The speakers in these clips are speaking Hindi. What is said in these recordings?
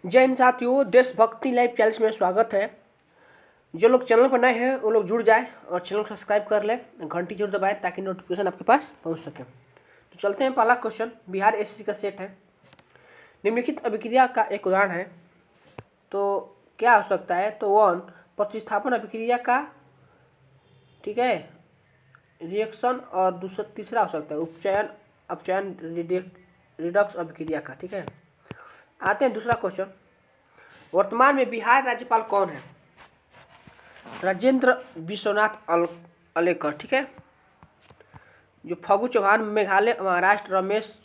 जय हिंद साथियों, देशभक्ति लाइव चैनल में स्वागत है। जो लोग चैनल पर नए हैं वो लोग जुड़ जाए और चैनल को सब्सक्राइब कर ले, घंटी जरूर दबाएं ताकि नोटिफिकेशन आपके पास पहुंच सके। तो चलते हैं। पहला क्वेश्चन बिहार एसएससी का सेट है। निम्नलिखित अभिक्रिया का एक उदाहरण है, तो क्या हो सकता है? तो 1 प्रतिस्थापन अभिक्रिया का, ठीक है, रिएक्शन, और दूसरा तीसरा हो सकता है उपचयन अपचयन रिडक्स अभिक्रिया का। ठीक है, आते हैं दूसरा क्वेश्चन। वर्तमान में बिहार राज्यपाल कौन है? राजेंद्र विश्वनाथ अलेकर। ठीक है, जो फगू चौहान मेघालय महाराष्ट्र, रमेश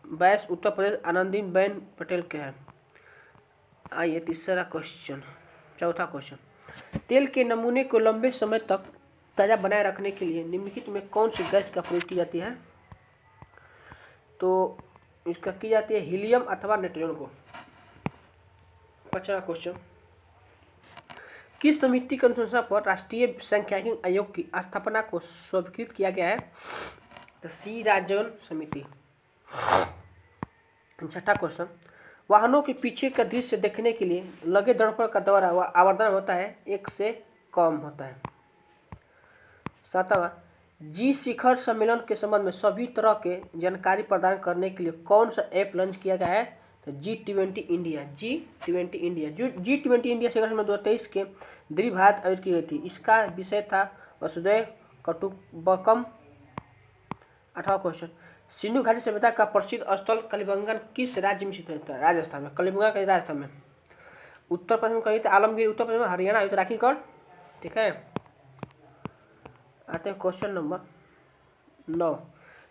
बैस उत्तर प्रदेश, आनंदीबेन पटेल के हैं। आइए तीसरा क्वेश्चन। चौथा क्वेश्चन, तेल के नमूने को लंबे समय तक ताज़ा बनाए रखने के लिए निम्नलिखित में कौन सी गैस का प्रयोग की जाती है? तो इसका की जाती है हीलियम अथवा नाइट्रोजन को। पांचवा क्वेश्चन, किस समिति की अनुशंसा पर राष्ट्रीय सांख्यिकी आयोग की स्थापना को स्वीकृत किया गया है? तो सी राजन समिति। छठा क्वेश्चन, वाहनों के पीछे का दृश्य देखने के लिए लगे दर्पण का द्वारा आवर्धन होता है 1 से कम होता है। सातवां, जी शिखर सम्मेलन के संबंध में सभी तरह के जानकारी प्रदान करने के लिए कौन सा ऐप लॉन्च किया गया है? तो G20 इंडिया। G20 इंडिया, जो G20 इंडिया शिखर सम्मेलन 2023 के दिल्ली भारत आयोजित की गई थी। इसका विषय था वसुधैव कुटुंबकम। 8वां क्वेश्चन, सिंधु घाटी सभ्यता का प्रसिद्ध स्थल कलिबंगन किस राज्य में स्थित है? राजस्थान में। कलिबंगन का राजस्थान में। उत्तर प्रदेश में कही आलमगीर, उत्तर प्रदेश में हरियाणा, उत्तराखंड। ठीक है, आते हैं क्वेश्चन नंबर 9।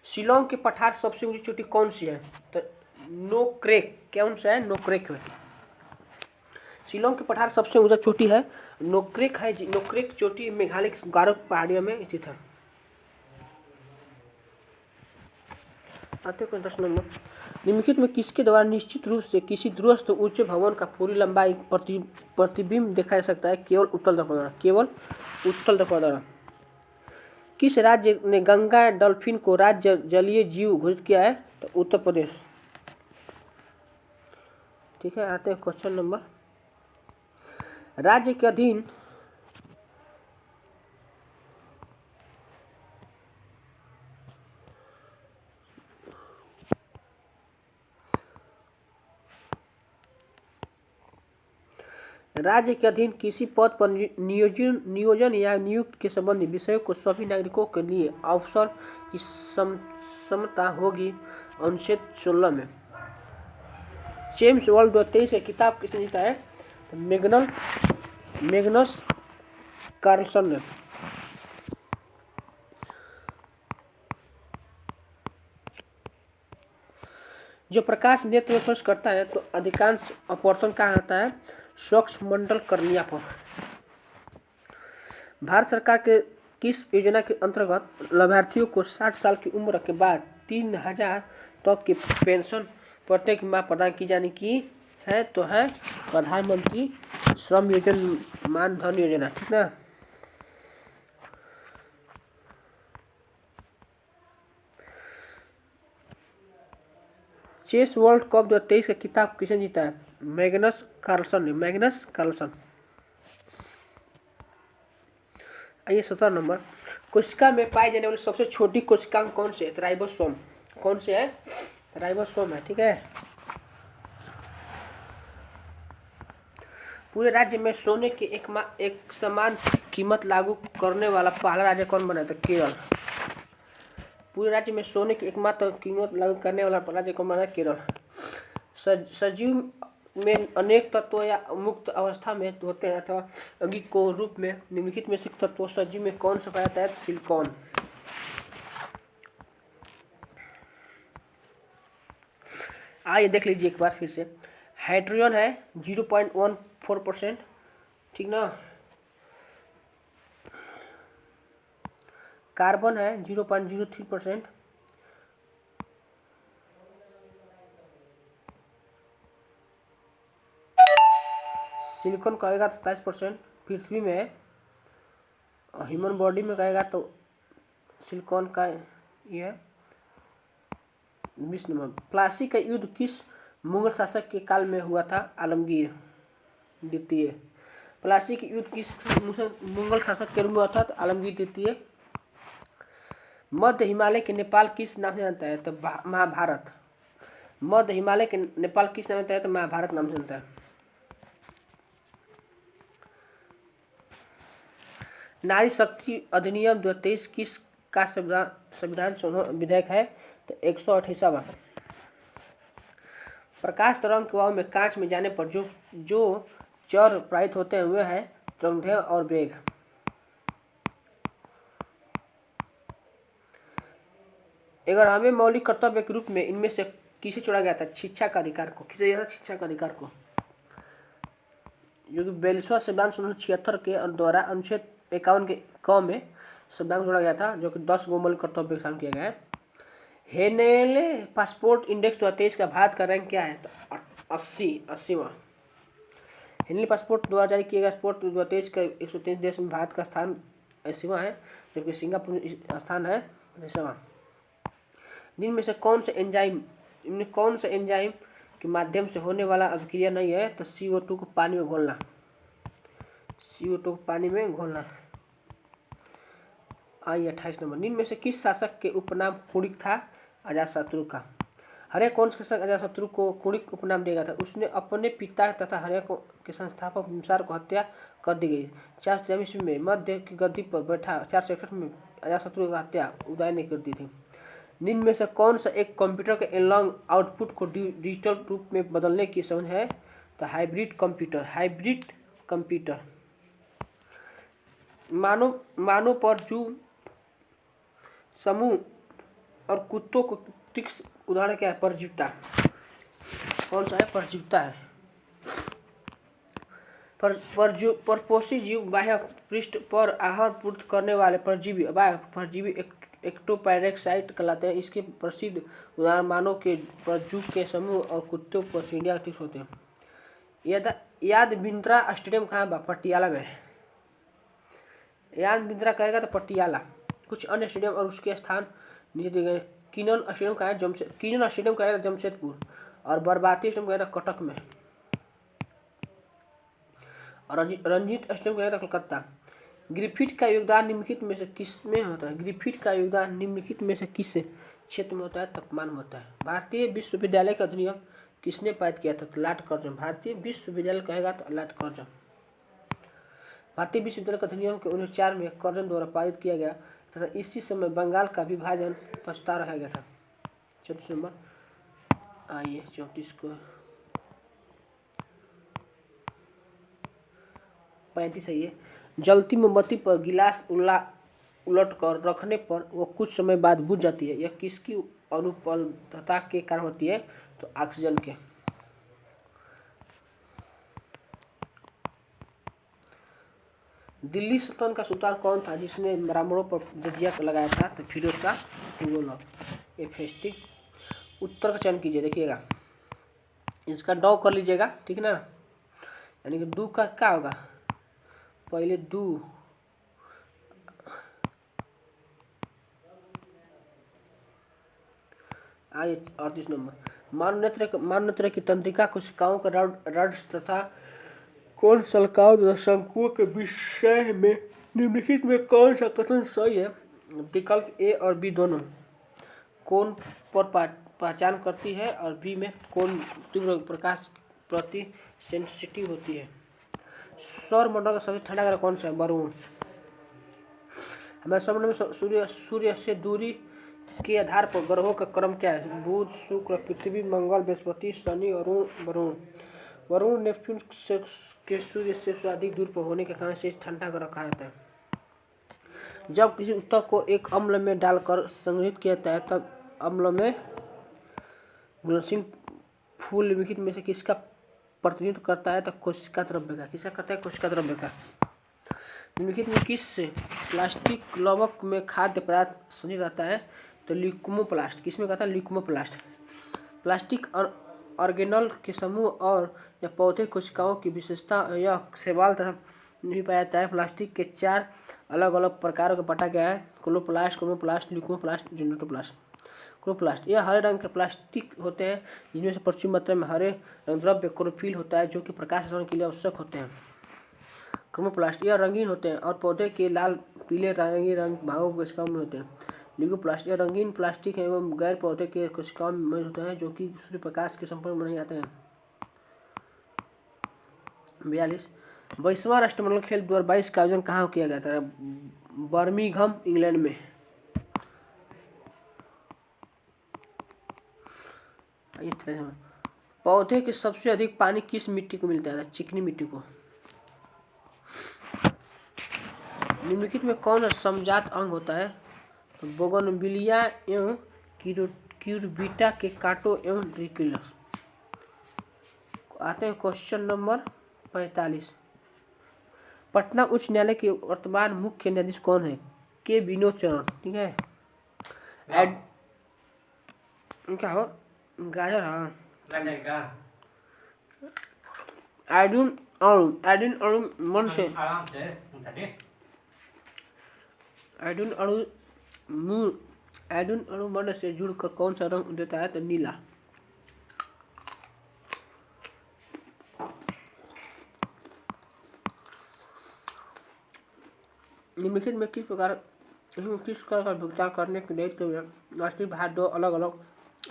शिलोंग के पठार सबसे ऊंची चोटी कौन सी है? तो नोक्रेक। कौन सा है? नोक्रेक है। शिलोंग के पठार सबसे ऊंचा चोटी है नोक्रेक है। नोक्रेक चोटी मेघालय की गारो पहाड़ियों में स्थित है। आते हैं 10 नंबर, निम्नलिखित में किसके द्वारा निश्चित रूप से किसी दूरस्थ ऊंचे भवन का पूरी लंबाई प्रतिबिंब देखा जा सकता है? केवल उत्तल दर्पण द्वारा। केवल उत्तल दर्पण द्वारा। किस राज्य ने गंगा डॉल्फिन को राज्य जलीय जीव घोषित किया है? तो उत्तर प्रदेश। ठीक है, आते हैं क्वेश्चन नंबर, राज्य के अधीन किसी पद पर नियोजन या नियुक्ति के संबंधी विषयों को सभी नागरिकों के लिए अवसर की समता होगी। अनुच्छेद 16 में। जेम्स वर्ल्ड 2023 की किताब किसने जीता है? तो मैग्नस कार्लसन ने। जो प्रकाश नेत्र में प्रवेश करता है तो अधिकांश अपवर्तन कहाँ आता है? स्वच्छ मंडल कर्निया पर। भारत सरकार के किस योजना के अंतर्गत लाभार्थियों को 60 साल की उम्र के बाद 3000 तक की पेंशन प्रत्येक माह प्रदान की जाने की है? तो है प्रधानमंत्री श्रम योजना मानधन योजना। ठीक ना। चेस वर्ल्ड कप 2023 का किताब किसने जीता है? मैग्नस कार्लसन ने। Magnus Carlsen. आइए 17 नंबर, कोशिका में पाई जाने वाली सबसे छोटी कोशिका कौन से है? राइबोसोम। कौन से है? राइबोसोम है। ठीक है, पूरे राज्य में सोने की एक समान कीमत लागू करने वाला पहला राज्य कौन बना था? केरल। पूरे राज्य में सोने की एकमात्र कीमत लागू करने वाला राज्य कौन बना? केरल। सजीव में अनेक तत्व या मुक्त अवस्था में होते हैं अथवा यौगिक को रूप में निम्नलिखित में से तत्व सजीव में कौन सा पाया जाता है? सिलिकॉन। आइए देख लीजिए एक बार फिर से। हाइड्रोजन है 0.14%। ठीक ना। कार्बन है 0.03%। सिलिकॉन कहेगा 27%। पृथ्वी में ह्यूमन बॉडी में कहेगा तो सिलिकॉन का ये है 20 नंबर। प्लासी का युद्ध किस मुगल शासक के काल में हुआ था आलमगीर द्वितीय। प्लासी के युद्ध किस मुगल शासक के रूप में हुआ था? तो आलमगीर द्वितीय। मध्य हिमालय के नेपाल किस नाम से जानता है? तो महाभारत। मध्य हिमालय के नेपाल किस नाम से जानता है? तो महाभारत नाम से जानता है। नारी शक्ति अधिनियम 2023 किस का संविधान विधेयक है? तो 128वां। प्रकाश तरंग प्रवाह में कांच में जाने पर जो चर प्रभावित होते हैं वे है तरंगदैर्घ्य और वेग। अगर हमें मौलिक कर्तव्य के रूप में इनमें से किसे छोड़ा गया था? शिक्षा का अधिकार को। किसे दिया था? शिक्षा का अधिकार को, जो कि 42वां संविधान 1976 के द्वारा अनुच्छेद 51 के क में संविधान जोड़ा गया था, जो कि 10 गो मौलिक कर्तव्य का शामिल किया गया है। हेनेले पासपोर्ट इंडेक्स 2023 का भारत का रैंक क्या है? तो 80वां। हेनेले पासपोर्ट द्वारा जारी किया गया पासपोर्ट 2023 का 123 देश में भारत का स्थान 80वां है, जबकि सिंगापुर स्थान है 50वां। इनमें से कौन से एंजाइम के माध्यम से होने वाला अभिक्रिया नहीं है? तो CO2 को पानी में घोलना। CO2 को पानी में घोलना। आइए 28 नंबर। निम्न में से किस शासक के उपनाम कुणिक था? अजातशत्रु का। हर्य कौन शासक अजातशत्रु को कुणिक उपनाम दिया गया था? उसने अपने पिता तथा हर्य के संस्थापक बिंबिसार को हत्या कर दी गई। 423 ईस्वी में मध्य की गद्दी पर बैठा 461 में अजातशत्रु की हत्या उदय ने कर दी थी। निम्न में से कौन सा एक कंप्यूटर के एनालॉग आउटपुट को डिजिटल रूप में बदलने की समझ है? तो हाइब्रिड कंप्यूटर। मानव परजीवी समूह और कुत्तों को तीक्ष्ण उदाहरण क्या है? परजीविता। कौन सा है? परजीविता है। परपोषी जीव बाह्य पृष्ठ पर आहार पूर्ति करने वाले परजीवी एक्टोपैरेक्साइट कहलाते हैं। इसके प्रसिद्ध उदाहरण मानव के परजीवी के समूह और कुत्तों पर चिड़िया टिप्स होते हैं। याद बिंद्रा स्टेडियम कहाँ बा? पटियाला में। याद बिंद्रा कहेगा तो पटियाला। कुछ अन्य स्टेडियम और उसके स्थान नीचे दिए गए। किनन स्टेडियम कहेगा जमशेदपुर, और बरबाती स्टेडियम कहेगा कटक में, और रंजीत स्टेडियम कहेगा कलकत्ता। ग्रिफिथ का योगदान निम्नलिखित में से किस में होता है? ग्रिफिथ का योगदान निम्नलिखित में से किस क्षेत्र में होता है? तापमान में होता है। भारतीय विश्वविद्यालय का अधिनियम किसने पारित किया था? तो लॉर्ड कर्जन। भारतीय विश्वविद्यालय कहेगा तो लॉर्ड कर्जन। भारतीय विश्वविद्यालय का अधिनियम के 1904 में कर्जन द्वारा पारित किया गया तथा इसी समय बंगाल का विभाजन प्रस्ताव रखा गया था। 34 नंबर। आइए 34 को 35 सही है। जलती मोमबत्ती पर गिलास उलट कर रखने पर वह कुछ समय बाद बुझ जाती है। यह किसकी अनुपलब्धता के कारण होती है? तो ऑक्सीजन के। दिल्ली सल्तनत का सुल्तान कौन था जिसने ब्राह्मणों पर जजिया लगाया था? तो फिरोज शाह तुगलक। एफेस्टिक। उत्तर का चयन कीजिए। देखिएगा, इसका डॉ कर लीजिएगा, ठीक ना। यानी कि दू का क्या होगा? पहले दू, आइए 38 नंबर। मानव की तंत्रिका कोशिकाओं का रड्स तथा कौन सलकाओं तथा शंकुओं के विषय में निम्नलिखित में कौन सा कथन सही है? विकल्प ए और बी दोनों। कौन पर पहचान करती है और बी में कौन तीव्र प्रकाश प्रति सेंसिटिव होती है। सौर मंडल का सबसे ठंडा ग्रह कौन सा है? वरुण। हमारे सौर मंडल में सूर्य से दूरी के आधार पर ग्रहों का क्रम क्या है? बुध, शुक्र, पृथ्वी, मंगल, बृहस्पति, शनि और वरुण नेपच्यून के सूर्य से अधिक दूर पर होने के कारण से ठंडा ग्रह कहा जाता है। जब किसी ऊतक को एक अम्ल में डालकर संग्रहित किया जाता है तब अम्ल में घुलनशील फूल निम्नलिखित में से किसका प्रतिनिधित्व करता है? तो कोशिका द्रव्य का। किसका करता है? कोशिका द्रव्य का। निम्नलिखित में किस प्लास्टिक लवक में खाद्य पदार्थ संचित रहता है? तो ल्यूकोप्लास्ट। किसमें कहता है? ल्यूकोप्लास्ट। प्लास्टिक ऑर्गेनल के समूह और या पौधे कोशिकाओं की विशेषता यह शैवाल तथा नहीं पाया जाता है। प्लास्टिक के 4 अलग अलग प्रकारों का बांटा गया है: क्लोरोप्लास्ट, क्रोमोप्लास्ट, ल्यूकोप्लास्ट, जेनेटोप्लास्ट। क्लोरोप्लास्ट, यह हरे रंग के प्लास्टिक होते हैं जिनमें से प्रचुर मात्रा में हरे रंग द्रव्य क्लोरोफिल होता है जो कि प्रकाश संश्लेषण के लिए आवश्यक होते हैं। क्रोमोप्लास्ट, यह रंगीन होते हैं और पौधे के लाल पीले नारंगी रंग भागों कोशिकाओं में होते हैं। लिगोप्लास्ट, यह रंगीन प्लास्टिक है एवं गैर पौधे के कोशिकाओं में होते हैं जो कि सूर्य प्रकाश के संपर्क में नहीं आते हैं। 42 22वां राष्ट्रमंडल खेल 2022 का आयोजन कहाँ किया गया था? बर्मिंघम, इंग्लैंड में। पौधे के सबसे अधिक पानी किस मिट्टी को मिलता है? चिकनी मिट्टी को। निम्नलिखित में कौन सा समजात अंग होता है? तो बोगनविलिया एवं क्यूरबिटा के कांटों एवं रिकुलस। आते हैं क्वेश्चन नंबर 45। पटना उच्च न्यायालय के वर्तमान मुख्य न्यायाधीश कौन है? के विनोद चरण। ठीक है। क्या हो गाजर? हाँ, एडविन अणु मन से एडविन अणु मन से जुड़कर कौन सा रंग देता है? तो नीला। निम्नलिखित में किस प्रकार का भुगतान करने के दायित्व में वास्तविक भार दो अलग अलग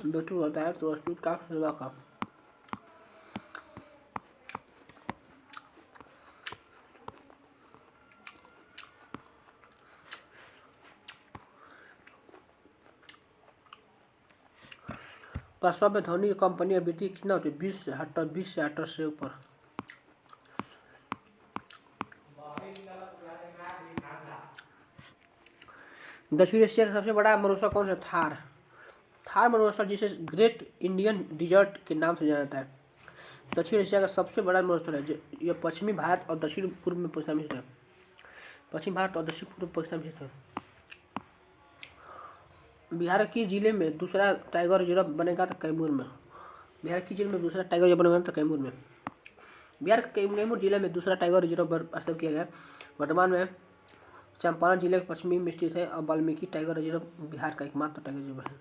व्यक्तित्व होता है? तो वास्तविक का सेवा का। कस्बा में ध्वनि की कंपनी आवृत्ति कितना होती है? 20 से 8 से ऊपर। दक्षिण एशिया का सबसे बड़ा मरुस्थल कौन सा? थार मरुस्थल, जिसे ग्रेट इंडियन डिजर्ट के नाम से जाना जाता है, दक्षिण एशिया का सबसे बड़ा मरुस्थल है। यह पश्चिमी भारत और दक्षिण पूर्व में स्थित है। पश्चिम भारत और दक्षिण पूर्व में स्थित है। बिहार की जिले में दूसरा टाइगर रिजर्व बनेगा तो कैमूर में। बिहार के जिले में दूसरा टाइगर रिजर्व बनेगा तो कैमूर में। बिहार के कैमूर जिले में दूसरा टाइगर रिजर्व स्थापित किया गया। वर्तमान में चंपारण जिले के पश्चिमी में स्थित है और वाल्मीकि टाइगर रिजर्व बिहार का एकमात्र टाइगर रिजर्व है।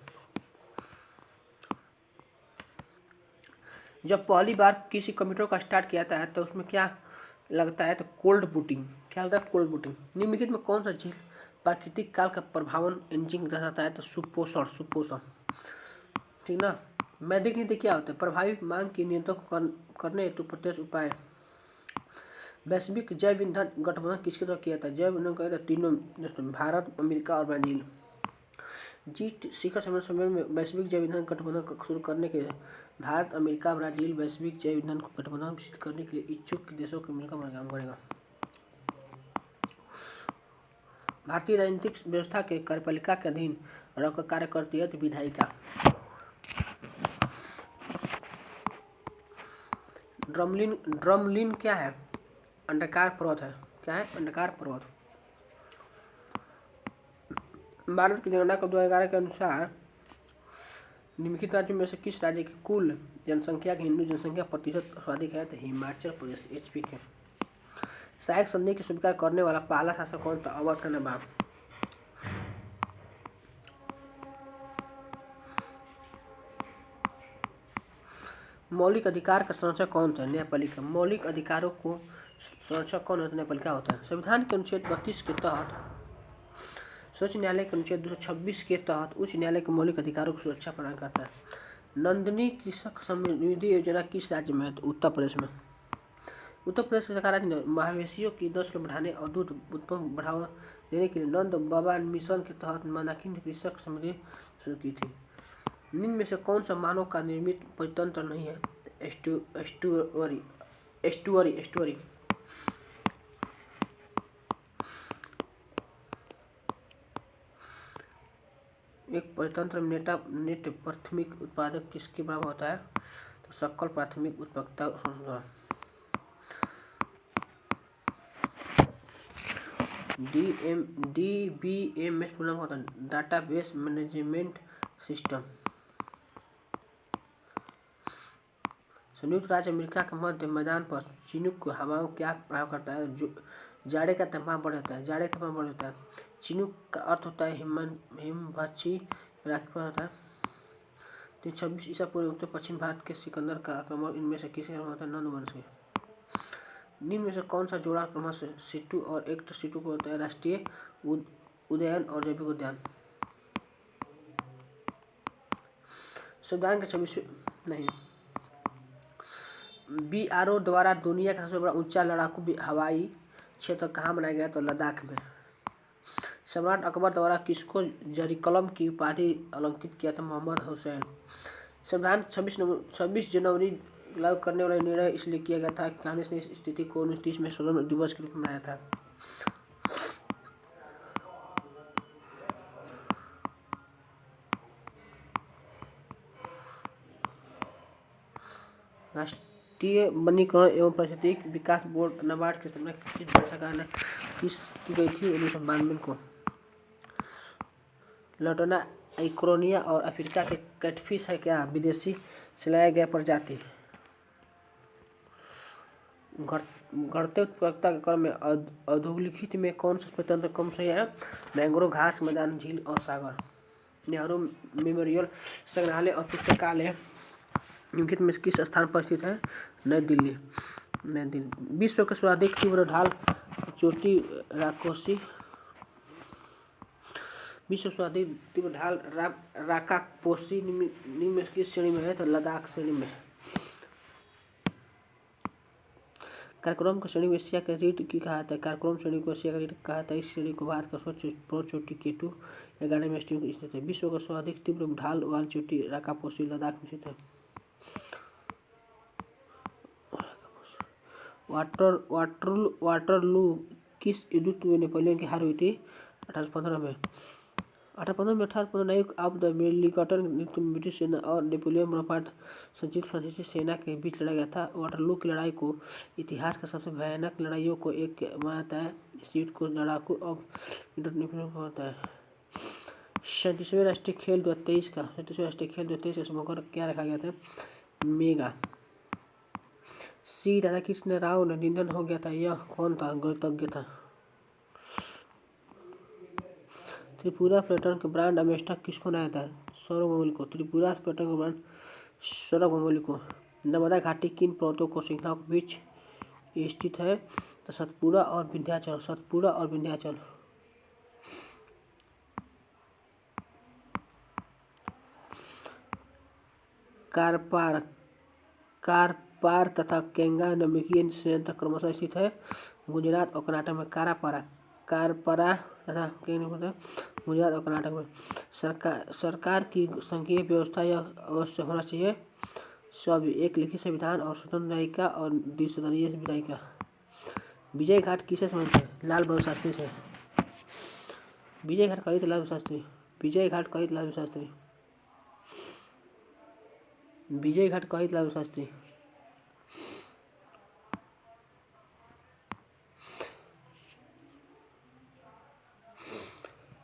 जब पहली बार किसी कंप्यूटर का स्टार्ट किया जाता है तो उसमें क्या लगता है? तो कोल्ड बूटिंग। क्या लगता है? Cold booting. निम्नलिखित में कौन सा झील प्राकृतिक काल का प्रभावन इंजिन दर्शाता है? तो सुपोषण। ठीक ना। मैद्रिक नीति क्या होता है? प्रभावी मांग की नियंत्रण करने हेतु प्रत्यक्ष उपाय। वैश्विक जैव ईंधन गठबंधन किसके द्वारा किया था? जैव ईंधन का तीनों देशों, भारत, अमेरिका और ब्राजील। जी शिखर सम्मेलन में वैश्विक जैव ईंधन गठबंधन शुरू करने के लिए भारत, अमेरिका, ब्राजील वैश्विक जैव ईंधन गठबंधन विकसित करने के लिए इच्छुक देशों को मिलकर काम करेगा। भारतीय राजनीतिक व्यवस्था के कार्यपालिका के अधीन रहकर कार्य करती है तो विधायिका। ड्रमलिन क्या है? अंडाकार पर्वत है। क्या है? अंडाकार पर्वत। भारत की जनगणना को 2011 के अनुसार निम्नलिखित राज्यों में से किस राज्य की कुल जनसंख्या की हिंदू जनसंख्या प्रतिशत सर्वाधिक है? तो हिमाचल प्रदेश, HP है। सहायक संधि को स्वीकार करने वाला पहला शासक कौन था? अवध का नवाब। मौलिक अधिकार का संरक्षक कौन था? न्यायपालिका। मौलिक अधिकारों को संरक्षक कौन होता है? न्यायपालिका होता है। संविधान के अनुच्छेद 32 के तहत सर्वोच्च न्यायालय के अनुच्छेद 226 के तहत उच्च न्यायालय के मौलिक अधिकारों की सुरक्षा प्रदान करता है। नंदिनी कृषक समृद्धि योजना किस राज्य में है? तो उत्तर प्रदेश में। उत्तर प्रदेश सरकार ने मवेशियों की नस्ल बढ़ाने और दूध उत्पादन बढ़ावा देने के लिए नंद बाबा मिशन के तहत मंदाकिनी कृषक समृद्धि शुरू की थी। निम्न में से कौन सा मानव का निर्मित परितंत्र नहीं है? एस्टुअरी। एक परितंत्र में नेट प्राथमिक उत्पादक किसके बराबर होता है? तो सकल प्राथमिक उत्पादकता। DBMS मतलब होता है डाटाबेस मैनेजमेंट सिस्टम। संयुक्त राज्य अमेरिका के मध्य मैदान पर चिनूक हवाओं क्या प्रभाव करता है? जो जाड़े का तापमान बढ़ जाता है। चिनूक का अर्थ होता है हिमभक्षी राखी पर होता है। 326 ईसा पूर्व उत्तर पश्चिम भारत के सिकंदर का आक्रमण इनमें से किसके आक्रमण था? नंद वंश के। निम्न में से कौन सा जोड़ा क्रमशः सिटू और एक्ट सिटू को होता है? राष्ट्रीय उद्यान और जैविक उद्यान। संविधान के 26 नहीं। BRO द्वारा दुनिया का सबसे बड़ा ऊंचा लड़ाकू हवाई क्षेत्र कहाँ बनाया गया? तो लद्दाख में। सम्राट अकबर द्वारा किसको जरीकलम की उपाधि अलंकृत किया था? मोहम्मद हुसैन। संविधान 26 जनवरी लागू करने वाला निर्णय इसलिए किया गया था कि कांग्रेस ने इस स्थिति को 1930 में स्वतंत्रता दिवस के रूप में मनाया था। राष्ट्रीय वनीकरण एवं पारिस्थितिक विकास बोर्ड नाबार्ड की स्थापना किस भारत सरकार ने की गई थी? 1992 को। लटोना आइक्रोनिया और अफ्रीका के कैटफिश है क्या? विदेशी से लाया गया प्रजाति। घटते उत्पादकता के क्रम में अधोलिखित में कौन सा तंत्र कम सही है? मैंग्रोव घास मैदान, झील और सागर। नेहरू मेमोरियल संग्रहालय और पुस्तकालय निम्नलिखित में किस स्थान पर स्थित है? नई दिल्ली। विश्व के सर्वाधिक तीव्र ढाल चोटी राकोसी। विश्व सर्वाधिक तीव्र ढाल राकापोसी निम्न में किस श्रेणी में है? तो लद्दाख श्रेणी में। काराकोरम की श्रेणी में एशिया के रीढ़ की कहा जाता है? काराकोरम श्रेणी को एशिया का रीढ़ कहा जाता है। इस श्रेणी को भारत का स्वच्छ पर्वत चोटी केटू या गार्डन में स्थित है। विश्व का सर्वाधिक तीव्र ढाल वाली चोटी राकापोसी लद्दाख में स्थित है। वाटरलू किस युद्ध में नेपोलियन की हार हुई थी? 1815 में। 1815 में नाइक ऑफ द वेलिंगटन युद्ध में ब्रिटिश सेना और नेपोलियन बोनापार्ट संयुक्त फ्रांसीसी सेना के बीच लड़ा गया था। वाटरलू की लड़ाई को इतिहास का सबसे भयानक लड़ाइयों को एक माना जाता है। इस युद्ध को लड़ाकू ऑफ नेपोलियन होता है। 37वें राष्ट्रीय खेल 2023 का समग्र क्या रखा गया था? मेगा। सी राधाकृष्ण राव ने निधन हो गया था। यह कौन था? गणितज्ञ था। त्रिपुरा पर्यटन के ब्रांड एम्बेसडर किसको बनाया था? सौरव गांगुली को। त्रिपुरा पर्यटन के ब्रांड सौरव गांगुली को। नर्मदा घाटी किन पर्वतों को श्रृंखला के बीच स्थित है? तो सतपुड़ा और विंध्याचल। कारपार तथा केंगा नमकीन संयंत्र क्रमशः स्थित है गुजरात और कर्नाटक में। कारपरा तथा गुजरात और कर्नाटक में। सरकार की संघीय व्यवस्था यह अवश्य होना चाहिए एक लिखित संविधान और स्वतंत्र न्यायिका और द्विसदनीय विधायिका। विजय घाट किसे संबंधित है? लाल बहादुर शास्त्री से। विजय घाट कही थी लाल बहादुर शास्त्री। विजय घाट कही थी लाल बहादुर शास्त्री।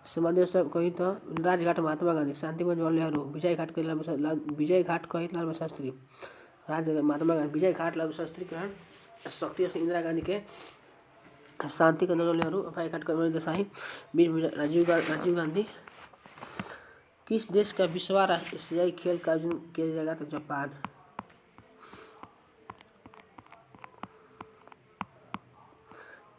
समाधि स्थल कही था राजघाट महात्मा गांधी। शांतिवन जवाहरलाल नेहरू। विजय घाट कही लाल बहादुर शास्त्री। महात्मा गांधी। विजय घाट लाल बहादुर शास्त्री के शक्ति इंदिरा गांधी के शांति का जवाहरलाल नेहरू। विजय घाट का देसाई राजीव गांधी। किस देश का 20वां एशियाई खेल का आयोजन किया जाएगा? तो जापान।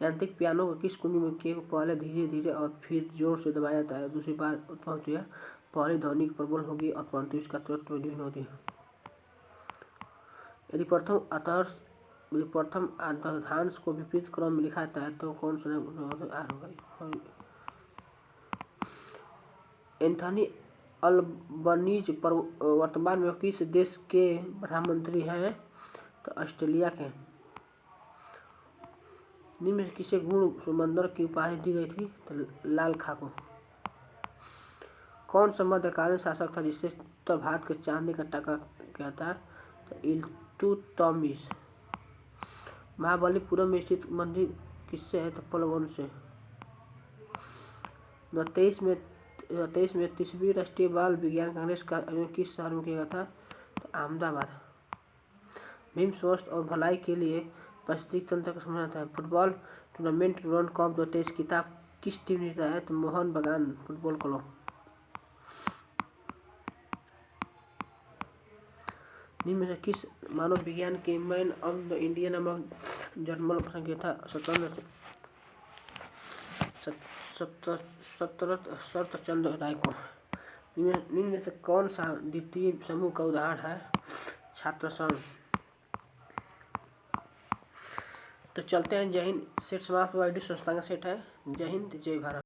यांत्रिक पियानो को किस कुंडी में के पहले धीरे धीरे और फिर जोर से दबाया जाता है? दूसरी बार उत्पन्न होती है। पहली ध्वनि प्रबल होगी और परंतु इसका तुरंत भिन्न होती है। यदि प्रथम अर्धांश को विपरीत क्रम में लिखा जाता है तो कौन सा आर होगा? एंथनी अल्बनीज वर्तमान में किस देश के प्रधानमंत्री हैं? तो ऑस्ट्रेलिया के। निम्न में किसे गुण समंदर की उपाधि दी गई थी? तो लाल खा को। कौन सा मध्यकालीन शासक था जिससे उत्तर भारत के चांदी का टका क्या था? तो इल्तुतमिश। महाबलीपुरम में स्थित मंदिर किससे है? तो पल्लवन से। 23 में 30वीं राष्ट्रीय बाल विज्ञान कांग्रेस का आयोजन किस शहर में किया गया था? तो अहमदाबाद। भीम स्वास्थ्य और भलाई के लिए पारिस्थितिक तंत्र का समझना था। फुटबॉल टूर्नामेंट रन कप 2023 किताब किस टीम ने जीता है? तो मोहन बागान फुटबॉल क्लब। निम्न में से किस मानव विज्ञान के मैन ऑफ द इंडिया नामक जर्मन संकेता स्वतंत्र शरत चंद्र राय को? निम्न में से कौन सा द्वितीय समूह का उदाहरण है? छात्र संघ। तो चलते हैं। जय हिंद। सेट समाप्त हुआ। संस्था का सेट है। जय हिंद, जय भारत।